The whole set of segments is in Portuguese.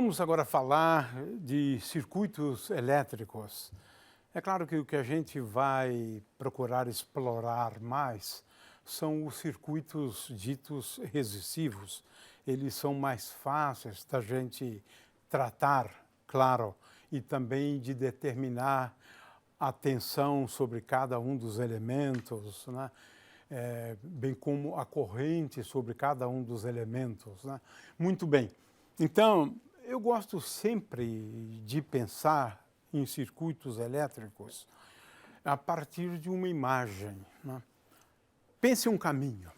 Vamos agora falar de circuitos elétricos. É claro que o que a gente vai procurar explorar mais são os circuitos ditos resistivos. Eles são mais fáceis da gente tratar, claro, e também de determinar a tensão sobre cada um dos elementos, né? Bem como a corrente sobre cada um dos elementos, né? Muito bem. Então, eu gosto sempre de pensar em circuitos elétricos a partir de uma imagem, né? Pense um caminho,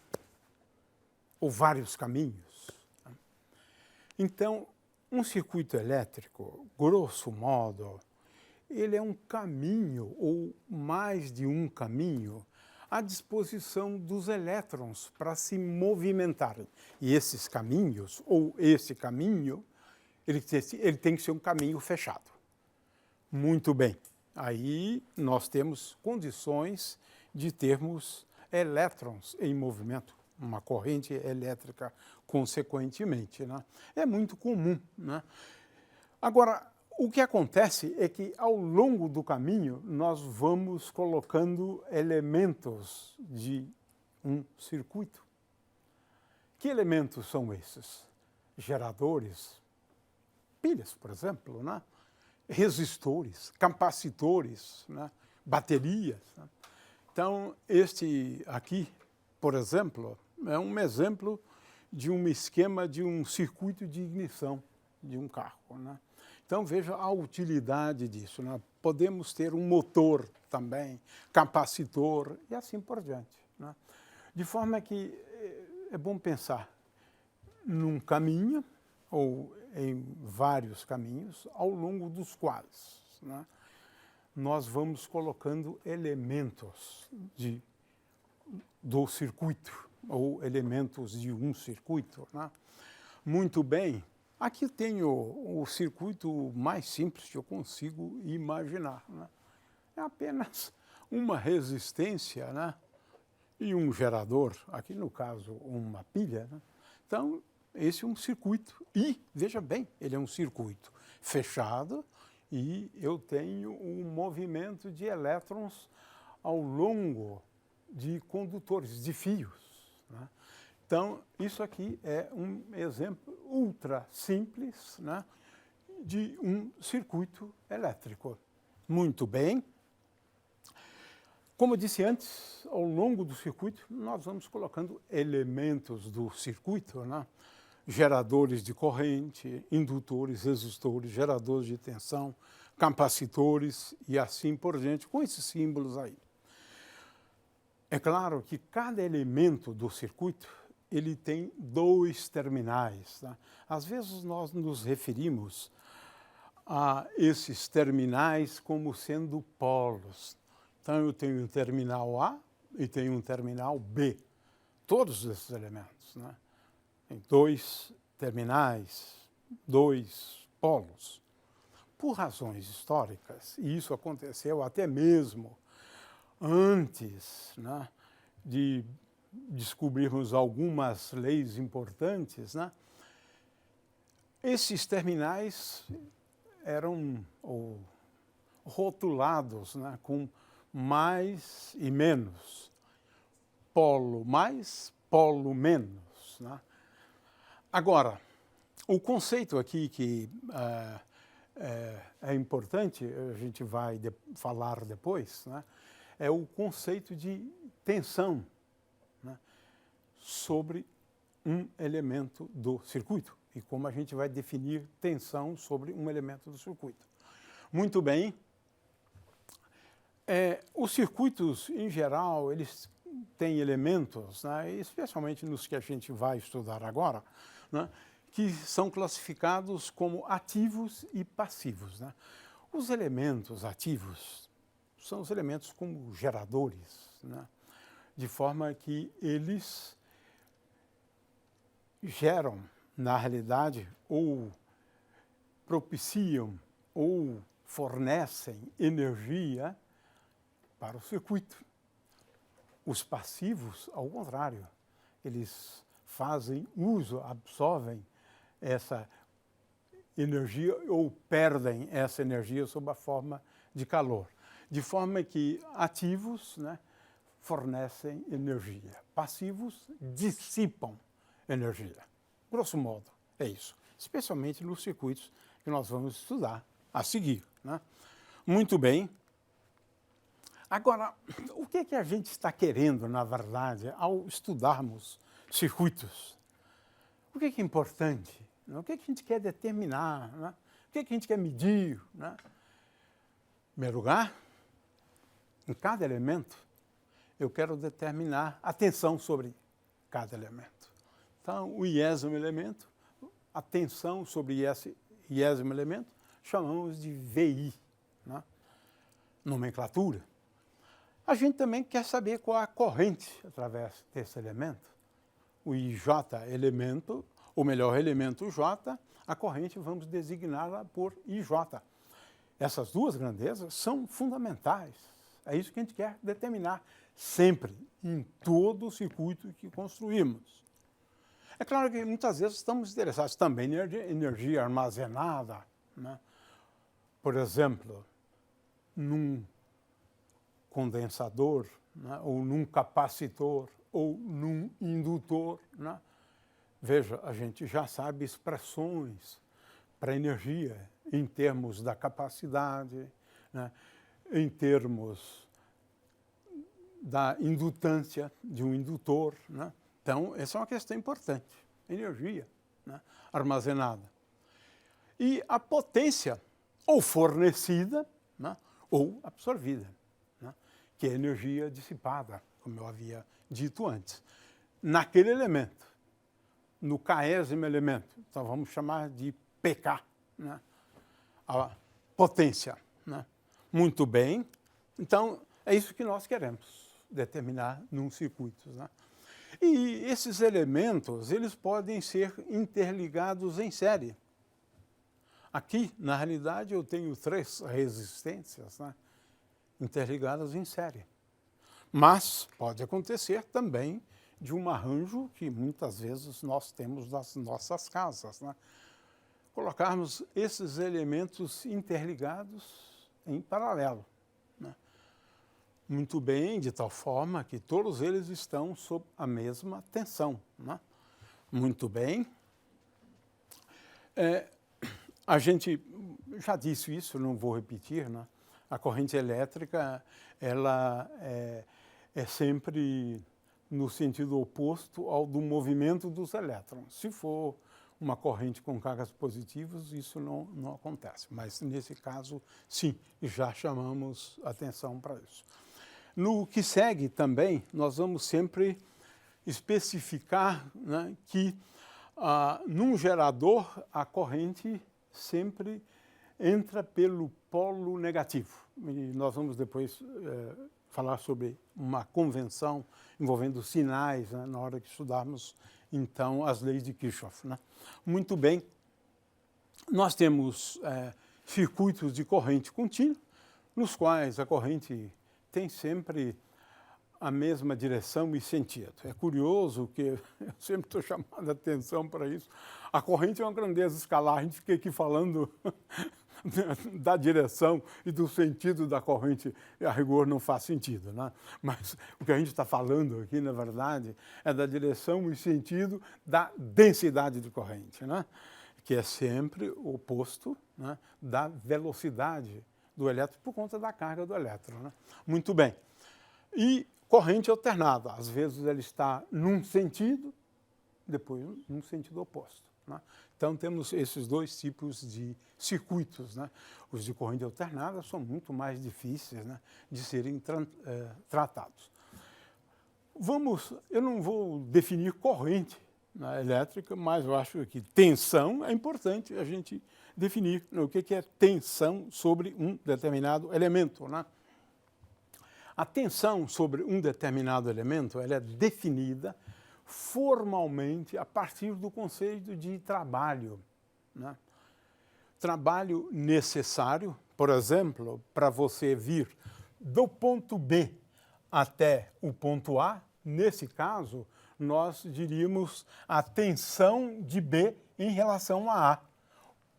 ou vários caminhos, né? Então, um circuito elétrico, grosso modo, ele é um caminho, ou mais de um caminho, à disposição dos elétrons para se movimentarem. E esses caminhos, ou esse caminho, ele tem que ser um caminho fechado. Muito bem. Aí nós temos condições de termos elétrons em movimento, uma corrente elétrica consequentemente, né? É muito comum, né? Agora, o que acontece é que, ao longo do caminho, nós vamos colocando elementos de um circuito. Que elementos são esses? Geradores, pilhas, por exemplo, né? Resistores, capacitores, né? Baterias, né? Então, este aqui, por exemplo, é um exemplo de um esquema de um circuito de ignição de um carro, né? Então, veja a utilidade disso, né? Podemos ter um motor também, capacitor e assim por diante, né? De forma que é bom pensar num caminho ou em vários caminhos ao longo dos quais, né, nós vamos colocando elementos do circuito ou elementos de um circuito, né? Muito bem. Aqui tenho o circuito mais simples que eu consigo imaginar, né? É apenas uma resistência, né? E um gerador, aqui no caso uma pilha, né? Então, esse é um circuito. E, veja bem, ele é um circuito fechado e eu tenho um movimento de elétrons ao longo de condutores, de fios, né? Então, isso aqui é um exemplo ultra simples, né, de um circuito elétrico. Muito bem. Como eu disse antes, ao longo do circuito, nós vamos colocando elementos do circuito, né? Geradores de corrente, indutores, resistores, geradores de tensão, capacitores e assim por diante, com esses símbolos aí. É claro que cada elemento do circuito ele tem dois terminais, né? Às vezes nós nos referimos a esses terminais como sendo polos. Então eu tenho um terminal A e tenho um terminal B. Todos esses elementos, né? Tem dois terminais, dois polos. Por razões históricas, e isso aconteceu até mesmo antes, né, de descobrirmos algumas leis importantes, né? Esses terminais eram rotulados, né, com mais e menos, polo mais, polo menos, né? Agora, o conceito aqui que é importante, a gente vai falar depois, né, é o conceito de tensão, né, sobre um elemento do circuito e como a gente vai definir tensão sobre um elemento do circuito. Muito bem. Os circuitos, em geral, eles têm elementos, né, especialmente nos que a gente vai estudar agora, né, que são classificados como ativos e passivos, né? Os elementos ativos são os elementos como geradores, né, de forma que eles geram, na realidade, ou propiciam ou fornecem energia para o circuito. Os passivos, ao contrário, eles fazem uso, absorvem essa energia ou perdem essa energia sob a forma de calor. De forma que ativos, né, fornecem energia, passivos dissipam energia. Grosso modo, é isso. Especialmente nos circuitos que nós vamos estudar a seguir, né? Muito bem. Agora, o que a gente está querendo, na verdade, ao estudarmos circuitos? O que é importante? O que a gente quer determinar? Né? O que a gente quer medir? Né? Em primeiro lugar, em cada elemento, eu quero determinar a tensão sobre cada elemento. Então, o iésimo elemento, a tensão sobre esse iésimo elemento, chamamos de VI, né? Nomenclatura. A gente também quer saber qual a corrente através desse elemento. O IJ elemento, ou melhor, elemento J, a corrente vamos designá-la por IJ. Essas duas grandezas são fundamentais. É isso que a gente quer determinar sempre, em todo o circuito que construímos. É claro que muitas vezes estamos interessados também em energia armazenada, né? Por exemplo, num condensador, né? Ou num capacitor, ou num indutor, né? Veja, a gente já sabe expressões para energia em termos da capacidade, né? Em termos da indutância de um indutor, né? Então, essa é uma questão importante. Energia, né? Armazenada. E a potência, ou fornecida, né? Ou absorvida, né? Que é energia dissipada, como eu havia dito antes. Naquele elemento, no késimo elemento, então vamos chamar de PK, né? A potência, né? Muito bem. Então, é isso que nós queremos determinar num circuito, né? E esses elementos, eles podem ser interligados em série. Aqui, na realidade, eu tenho 3 resistências, né, interligadas em série. Mas pode acontecer também de um arranjo que muitas vezes nós temos nas nossas casas, né? Colocarmos esses elementos interligados em paralelo, né? Muito bem, de tal forma que todos eles estão sob a mesma tensão, né? Muito bem. A gente já disse isso, não vou repetir, né? A corrente elétrica, ela é sempre no sentido oposto ao do movimento dos elétrons. Se for uma corrente com cargas positivas, isso não acontece. Mas, nesse caso, sim, já chamamos atenção para isso. No que segue também, nós vamos sempre especificar, né, que num gerador a corrente sempre entra pelo polo negativo. E nós vamos depois falar sobre uma convenção envolvendo sinais, né, na hora que estudarmos, então, as leis de Kirchhoff, né? Muito bem. Nós temos circuitos de corrente contínua, nos quais a corrente tem sempre a mesma direção e sentido. É curioso que eu sempre estou chamando a atenção para isso. A corrente é uma grandeza escalar, a gente fica aqui falando da direção e do sentido da corrente, a rigor não faz sentido, né? Mas o que a gente está falando aqui, na verdade, é da direção e sentido da densidade de corrente, né? Que é sempre o oposto, né, da velocidade do elétron por conta da carga do elétron, né? Muito bem. E corrente alternada. Às vezes ela está num sentido, depois num sentido oposto, né? Então temos esses 2 tipos de circuitos, né? Os de corrente alternada são muito mais difíceis, né, de serem tratados. Eu não vou definir corrente na elétrica, mas eu acho que tensão é importante a gente definir, né, o que é tensão sobre um determinado elemento, né? A tensão sobre um determinado elemento, ela é definida formalmente a partir do conceito de trabalho, né? Trabalho necessário, por exemplo, para você vir do ponto B até o ponto A, nesse caso, nós diríamos a tensão de B em relação a A.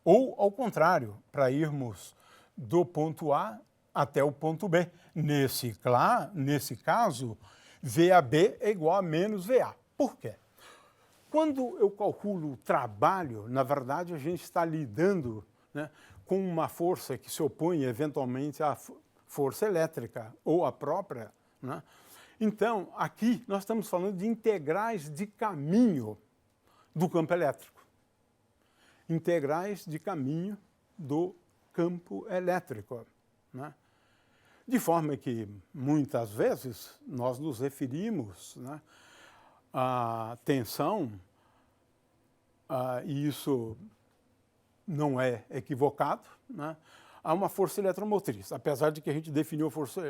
Ou, ao contrário, para irmos do ponto A até o ponto B. Nesse caso, VAB é igual a menos VA. Por quê? Quando eu calculo o trabalho, na verdade, a gente está lidando, né, com uma força que se opõe eventualmente à força elétrica ou à própria, né? Então, aqui nós estamos falando de integrais de caminho do campo elétrico. Integrais de caminho do campo elétrico, né? De forma que, muitas vezes, nós nos referimos, né, à tensão, e isso não é equivocado, né, a uma força eletromotriz, apesar de que a gente definiu a força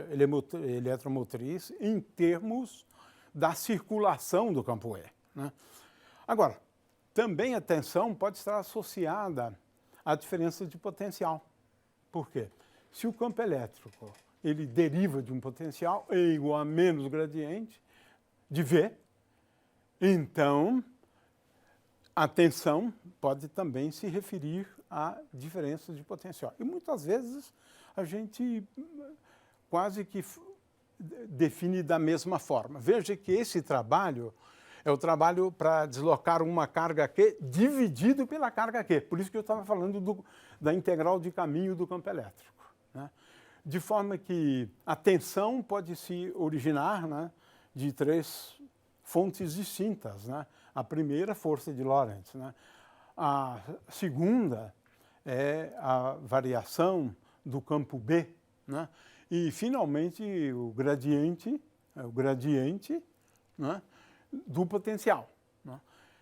eletromotriz em termos da circulação do campo E, né? Agora, também a tensão pode estar associada à diferença de potencial. Por quê? Se o campo elétrico ele deriva de um potencial é igual a menos gradiente de V, então a tensão pode também se referir à diferença de potencial. E muitas vezes a gente quase que define da mesma forma. Veja que esse trabalho é o trabalho para deslocar uma carga Q dividido pela carga Q. Por isso que eu estava falando da integral de caminho do campo elétrico, né? De forma que a tensão pode se originar, né, de três fontes distintas, né? A primeira, força de Lorentz, né? A segunda é a variação do campo B, né? E, finalmente, o gradiente, né, do potencial, né?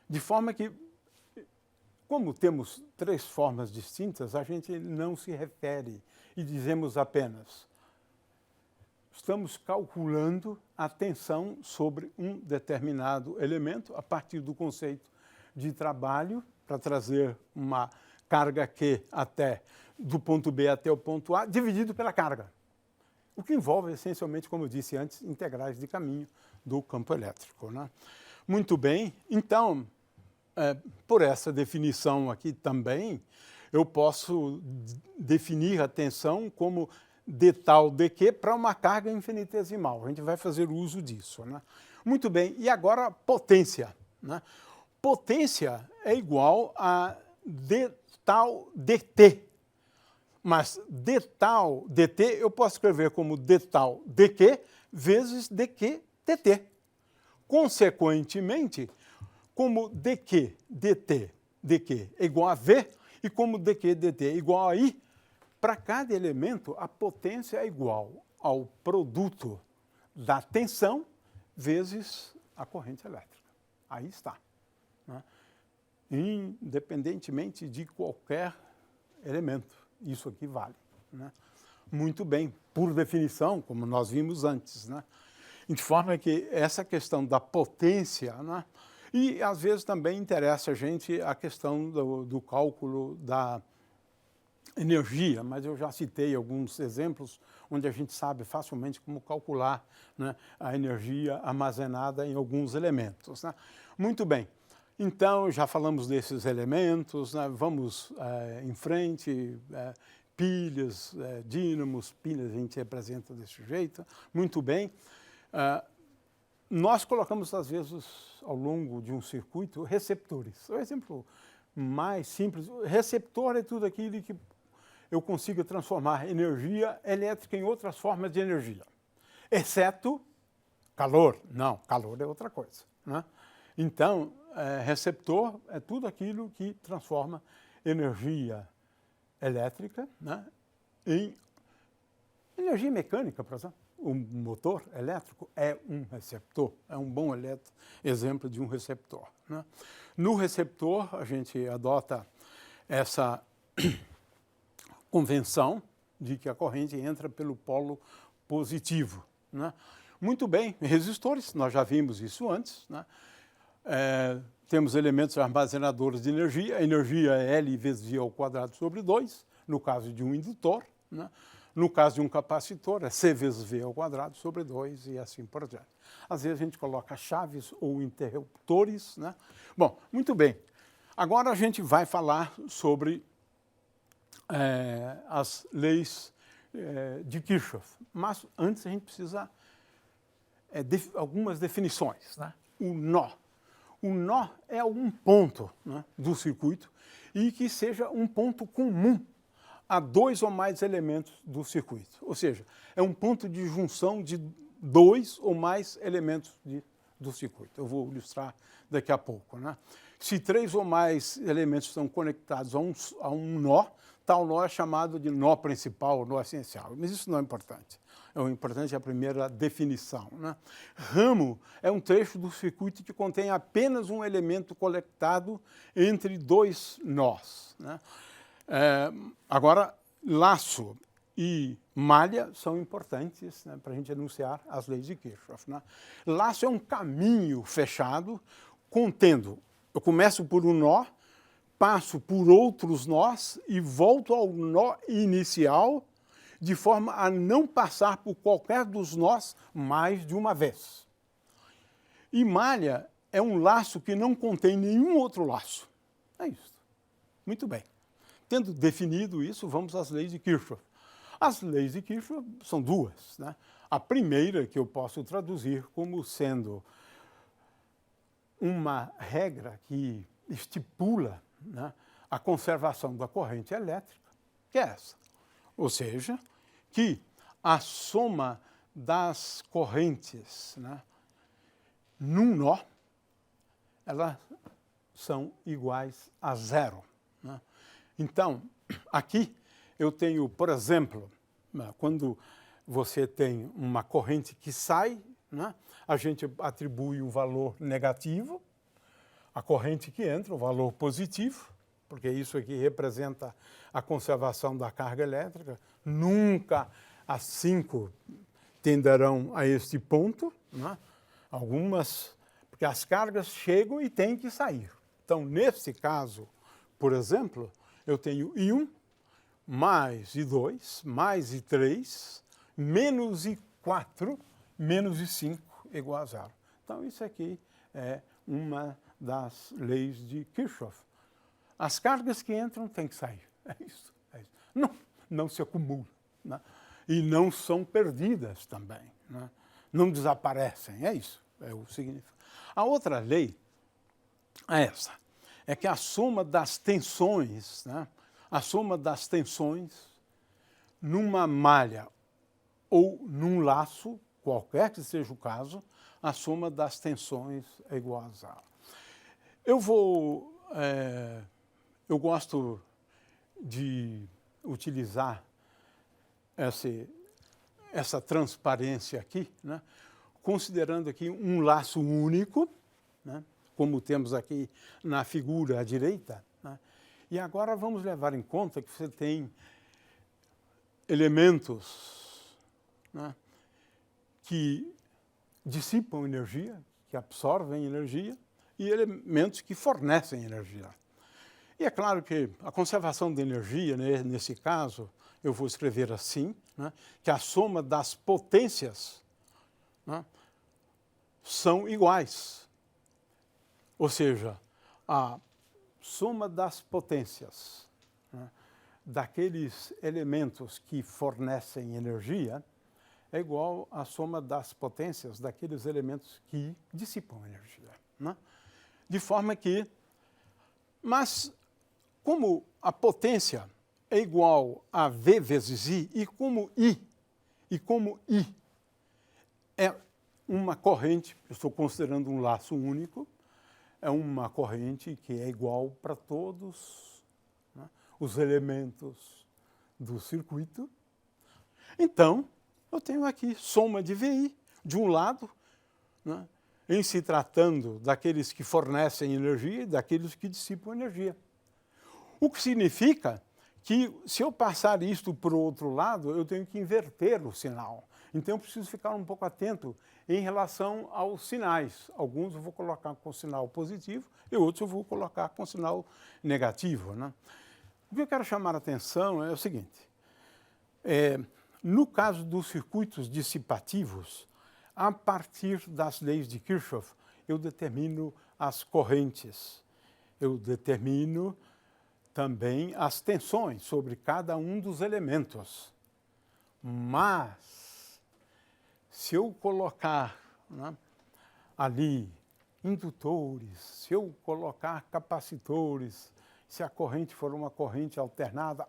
De forma que, como temos três formas distintas, a gente não se refere e dizemos apenas estamos calculando a tensão sobre um determinado elemento a partir do conceito de trabalho para trazer uma carga Q do ponto B até o ponto A, dividido pela carga. O que envolve, essencialmente, como eu disse antes, integrais de caminho do campo elétrico, né? Muito bem, então, por essa definição aqui também, eu posso definir a tensão como d tal dq para uma carga infinitesimal. A gente vai fazer uso disso, né? Muito bem, e agora potência, né? Potência é igual a d tal dt. Mas d tal dt eu posso escrever como d tal dq vezes dq dt. Consequentemente, como dq dt dq é igual a v e como dq dt é igual a i, para cada elemento a potência é igual ao produto da tensão vezes a corrente elétrica. Aí está, né? Independentemente de qualquer elemento. Isso aqui vale, né? Muito bem, por definição, como nós vimos antes, né? De forma que essa questão da potência, né? E às vezes também interessa a gente a questão do cálculo da energia, mas eu já citei alguns exemplos onde a gente sabe facilmente como calcular, né, a energia armazenada em alguns elementos, né? Muito bem. Então, já falamos desses elementos, né? Vamos em frente, pilhas, dínamos, pilhas a gente representa desse jeito. Muito bem. Nós colocamos, às vezes, ao longo de um circuito, receptores. O exemplo mais simples, receptor é tudo aquilo que eu consigo transformar energia elétrica em outras formas de energia, exceto calor. Não, calor é outra coisa, né? Então, receptor é tudo aquilo que transforma energia elétrica, né, em energia mecânica, por exemplo. O motor elétrico é um receptor, é um bom exemplo de um receptor, né? No receptor, a gente adota essa convenção de que a corrente entra pelo polo positivo, né? Muito bem, resistores, nós já vimos isso antes, né? Temos elementos armazenadores de energia, a energia é L vezes I ao quadrado sobre 2, no caso de um indutor, né? No caso de um capacitor, é C vezes V ao quadrado sobre 2 e assim por diante. Às vezes a gente coloca chaves ou interruptores, né? Bom, muito bem. Agora a gente vai falar sobre as leis de Kirchhoff. Mas antes a gente precisa algumas definições, né? O nó. O nó é algum ponto, né, do circuito e que seja um ponto comum a dois ou mais elementos do circuito. Ou seja, é um ponto de junção de dois ou mais elementos do circuito. Eu vou ilustrar daqui a pouco, né? Se três ou mais elementos estão conectados a um nó, tal nó é chamado de nó principal, nó essencial. Mas isso não é importante. O importante é a primeira definição, né? Ramo é um trecho do circuito que contém apenas um elemento conectado entre dois nós, né? Agora, laço e malha são importantes, né, para a gente enunciar as leis de Kirchhoff, né? Laço é um caminho fechado contendo, eu começo por um nó, passo por outros nós e volto ao nó inicial, de forma a não passar por qualquer dos nós mais de uma vez. E malha é um laço que não contém nenhum outro laço. É isso. Muito bem. Tendo definido isso, vamos às leis de Kirchhoff. As leis de Kirchhoff são duas, né? A primeira, que eu posso traduzir como sendo uma regra que estipula, né, a conservação da corrente elétrica, que é essa. Ou seja, que a soma das correntes, né, num nó, elas são iguais a zero, né? Então, aqui eu tenho, por exemplo, quando você tem uma corrente que sai, né, a gente atribui um valor negativo, a corrente que entra, o valor positivo, porque isso aqui representa a conservação da carga elétrica. Nunca as 5 tenderão a este ponto, né? Algumas, porque as cargas chegam e têm que sair. Então, nesse caso, por exemplo, eu tenho I1 mais I2 mais I3 menos I4 menos I5 igual a zero. Então, isso aqui é uma das leis de Kirchhoff. As cargas que entram têm que sair. É isso. É isso. Não se acumulam, né? E não são perdidas também, né? Não desaparecem. É isso. É o significado. A outra lei é essa. É que a soma das tensões, né? A soma das tensões numa malha ou num laço, qualquer que seja o caso, a soma das tensões é igual a zero. Eu gosto de utilizar essa transparência aqui, né, considerando aqui um laço único, né, como temos aqui na figura à direita, né, e agora vamos levar em conta que você tem elementos, né, que dissipam energia, que absorvem energia, e elementos que fornecem energia. E é claro que a conservação de energia, né, nesse caso, eu vou escrever assim, né, que a soma das potências, né, são iguais. Ou seja, a soma das potências, né, daqueles elementos que fornecem energia é igual à soma das potências daqueles elementos que dissipam energia, né? De forma que, mas como a potência é igual a V vezes I, e como I é uma corrente, eu estou considerando um laço único, é uma corrente que é igual para todos, né, os elementos do circuito. Então, eu tenho aqui soma de VI, de um lado, né, em se tratando daqueles que fornecem energia e daqueles que dissipam energia. O que significa que, se eu passar isto para o outro lado, eu tenho que inverter o sinal. Então, eu preciso ficar um pouco atento em relação aos sinais. Alguns eu vou colocar com sinal positivo e outros eu vou colocar com sinal negativo, né? O que eu quero chamar a atenção é o seguinte. No caso dos circuitos dissipativos, a partir das leis de Kirchhoff, eu determino as correntes. Eu determino também as tensões sobre cada um dos elementos. Mas, se eu colocar, né, ali indutores, se eu colocar capacitores, se a corrente for uma corrente alternada,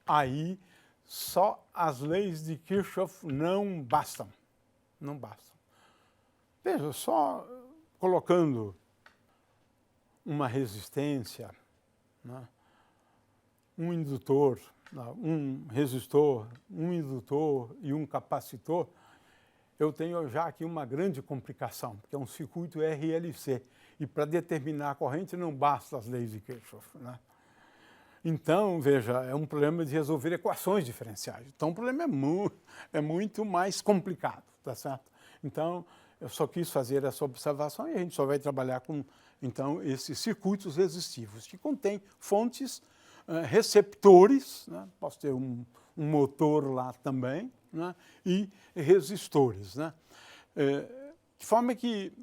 aí só as leis de Kirchhoff não bastam. Não bastam. Veja, só colocando uma resistência, né, um indutor, um resistor, um indutor e um capacitor, eu tenho já aqui uma grande complicação, porque é um circuito RLC. E para determinar a corrente não basta as leis de Kirchhoff, né? Então, veja, é um problema de resolver equações diferenciais. Então, o problema é muito mais complicado, tá certo? Então, eu só quis fazer essa observação e a gente só vai trabalhar com, então, esses circuitos resistivos, que contêm fontes, receptores, né? Posso ter um motor lá também, né? E resistores, né? De forma que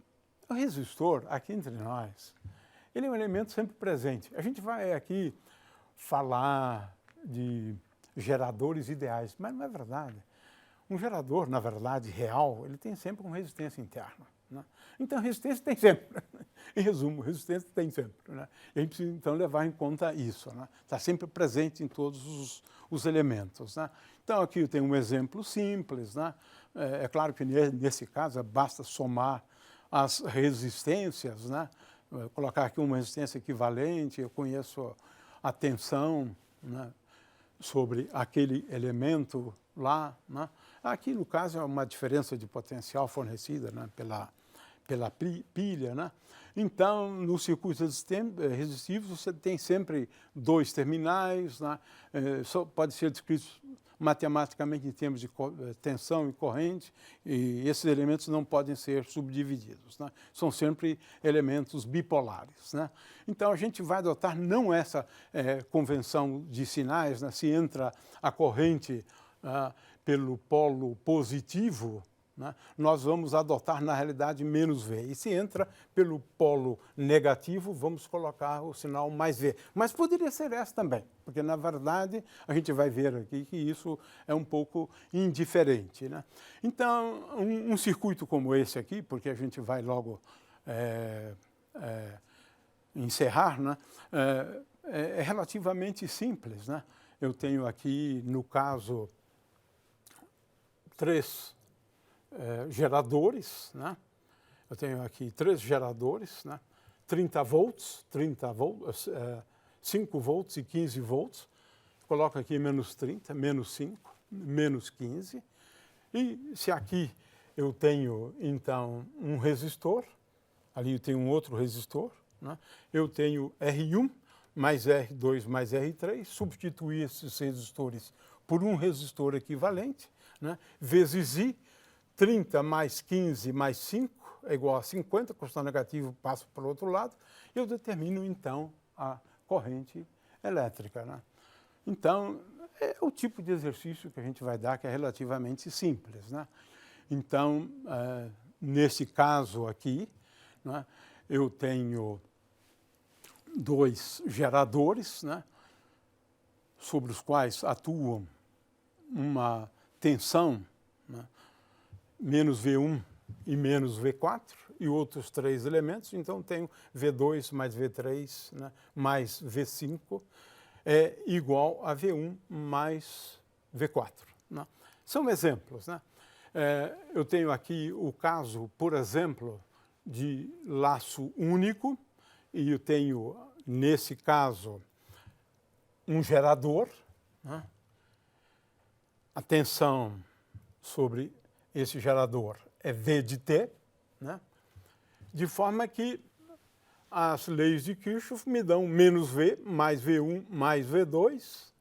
o resistor, aqui entre nós, ele é um elemento sempre presente. A gente vai aqui falar de geradores ideais, mas não é verdade. Um gerador, na verdade, real, ele tem sempre uma resistência interna, né? Então, resistência tem sempre. Em resumo, resistência tem sempre, né? E a gente precisa, então, levar em conta isso, né? Está sempre presente em todos os elementos, né? Então, aqui eu tenho um exemplo simples, né? É claro que, nesse caso, basta somar as resistências, né? Vou colocar aqui uma resistência equivalente, eu conheço a tensão, né, sobre aquele elemento lá, né? Aqui, no caso, é uma diferença de potencial fornecida, né, pela pilha, né? Então, no circuito resistivo, você tem sempre dois terminais, né? Só pode ser descrito matematicamente em termos de tensão e corrente, e esses elementos não podem ser subdivididos, né? São sempre elementos bipolares, né? Então, a gente vai adotar não essa convenção de sinais, né? Se entra a corrente pelo polo positivo, né, nós vamos adotar, na realidade, menos V. E se entra pelo polo negativo, vamos colocar o sinal mais V. Mas poderia ser essa também, porque, na verdade, a gente vai ver aqui que isso é um pouco indiferente, né? Então, um circuito como esse aqui, porque a gente vai logo encerrar, né, é relativamente simples, né? Eu tenho aqui, no caso, três geradores, né? Eu tenho aqui 3 geradores, né? 30 volts, 5 volts e 15 volts. Coloco aqui menos 30, menos 5, menos 15. E se aqui eu tenho, então, um resistor, ali eu tenho um outro resistor, né? Eu tenho R1 mais R2 mais R3, substituir esses resistores por um resistor equivalente, né? Vezes I, 30 mais 15 mais 5 é igual a 50, constante negativo passa para o outro lado, e eu determino, então, a corrente elétrica, né? Então, é o tipo de exercício que a gente vai dar, que é relativamente simples, né? Então, nesse caso aqui, né, eu tenho 2 geradores, né, sobre os quais atuam uma tensão, né, menos V1 e menos V4, e outros 3 elementos. Então, tenho V2 mais V3, né, mais V5, é igual a V1 mais V4, né? São exemplos, né? Eu tenho aqui o caso, por exemplo, de laço único, e eu tenho, nesse caso, um gerador, né? A tensão sobre esse gerador é V de T, né? De forma que as leis de Kirchhoff me dão menos V mais V1 mais V2,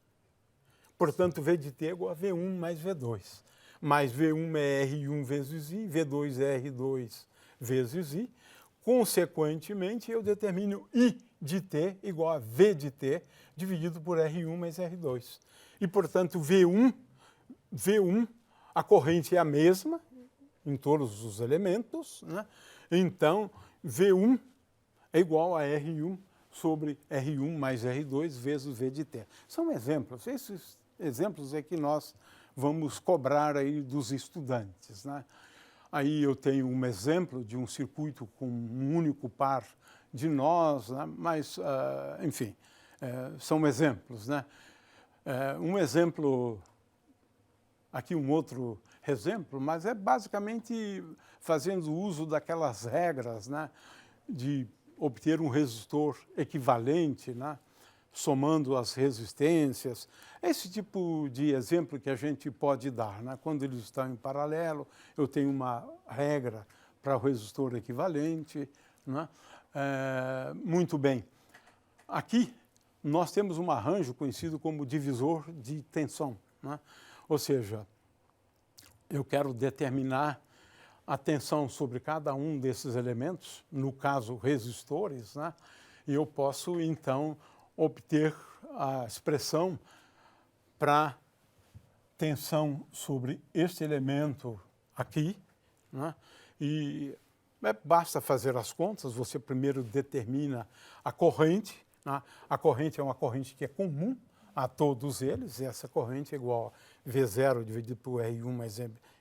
portanto, V de T é igual a V1 mais V2. Mais V1 é R1 vezes I, V2 é R2 vezes I. Consequentemente, eu determino I de T igual a V de T dividido por R1 mais R2. E, portanto, V1, a corrente é a mesma em todos os elementos, né? Então, V1 é igual a R1 sobre R1 mais R2 vezes V de T. São exemplos. Esses exemplos é que nós vamos cobrar aí dos estudantes, né? Aí eu tenho um exemplo de um circuito com um único par de nós, né? Mas, enfim, são exemplos, né? Um exemplo, aqui um outro exemplo, mas é basicamente fazendo uso daquelas regras, né? De obter um resistor equivalente, né? Somando as resistências. Esse tipo de exemplo que a gente pode dar, né? Quando eles estão em paralelo, eu tenho uma regra para o resistor equivalente, né? Muito bem. Aqui nós temos um arranjo conhecido como divisor de tensão, né? Ou seja, eu quero determinar a tensão sobre cada um desses elementos, no caso resistores, né? E eu posso então obter a expressão para tensão sobre este elemento aqui, né? E basta fazer as contas, você primeiro determina a corrente, né? A corrente é uma corrente que é comum a todos eles, e essa corrente é igual a V0 dividido por R1 mais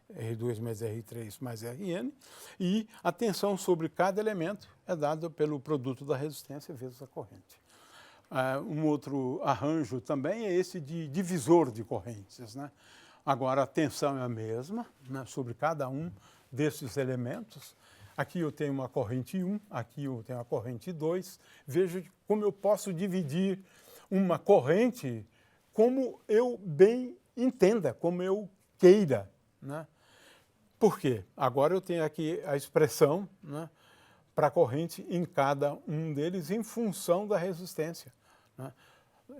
R2 mais R3 mais Rn, e a tensão sobre cada elemento é dada pelo produto da resistência vezes a corrente. Um outro arranjo também é esse de divisor de correntes, né? Agora, a tensão é a mesma, né, sobre cada um desses elementos. Aqui eu tenho uma corrente 1, aqui eu tenho uma corrente 2. Veja como eu posso dividir uma corrente como eu bem entenda, como eu queira, né? Por quê? Agora eu tenho aqui a expressão, né, para a corrente em cada um deles em função da resistência, né?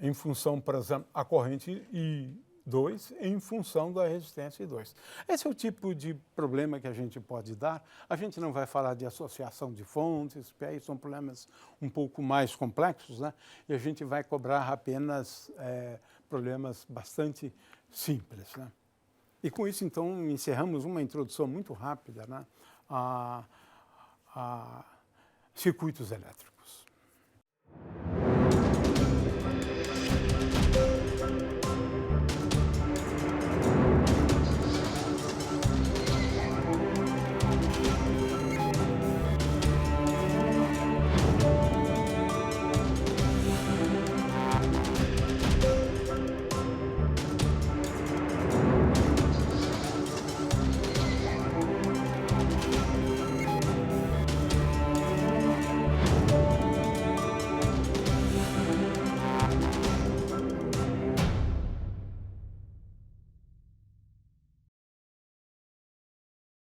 Em função, por exemplo, a corrente I2 em função da resistência I2. Esse é o tipo de problema que a gente pode dar. A gente não vai falar de associação de fontes, porque aí são problemas um pouco mais complexos, né? E a gente vai cobrar apenas problemas bastante simples, né? E com isso, então, encerramos uma introdução muito rápida, né, a circuitos elétricos.